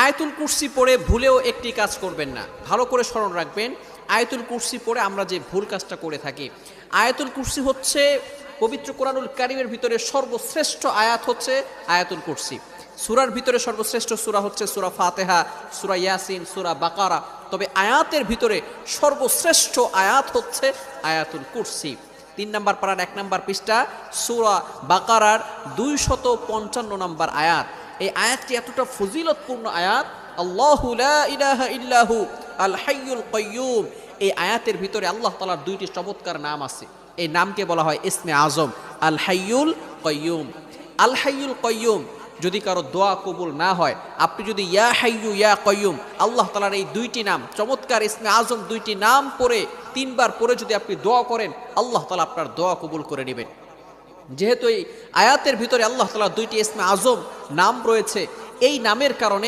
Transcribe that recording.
আয়াতুল কুরসি পড়ে ভুলেও একটি কাজ করবেন না, ভালো করে স্মরণ রাখবেন। আয়াতুল কুরসি পড়ে আমরা যে ভুল কাজটা করে থাকি, আয়াতুল কুরসি হচ্ছে পবিত্র কোরআনুল কারীমের ভিতরে সর্বশ্রেষ্ঠ আয়াত হচ্ছে আয়াতুল কুরসি। সূরার ভিতরে সর্বশ্রেষ্ঠ সূরা হচ্ছে সূরা ফাতিহা, সূরা ইয়াসিন, সূরা বাকারা, তবে আয়াতের ভিতরে সর্বশ্রেষ্ঠ আয়াত হচ্ছে আয়াতুল কুরসি। 3 নম্বর পারার 1 নম্বর পৃষ্ঠা সূরা বাকারার 255 নম্বর আয়াত। এই আয়াতটি এতটা ফজিলতপূর্ণ আয়াত, আল্লাহু লা ইলাহা ইল্লাহু আল হাইয়ুল কাইয়্যুম। এই আয়াতের ভিতরে আল্লাহ তাআলার 2টি চমৎকার নাম আছে। এই নামকে বলা হয় ইসমে আজম, আল হাইয়ুল কাইয়্যুম। আল হাইয়ুল কাইয়্যুম যদি কারো দোয়া কবুল না হয়, আপনি যদি ইয়া হাইয়ু ইয়া কাইয়্যুম আল্লাহ তাআলার এই 2টি নাম চমৎকার ইসমে আজম 2টি নাম পড়ে 3 বার পড়ে যদি আপনি দোয়া করেন, আল্লাহ তাআলা আপনার দোয়া কবুল করে নেবেন। যেহেতু এই আয়াতের ভিতরে আল্লাহ তাআলা 2টি ইসমে আজম নাম রয়েছে, এই নামের কারণে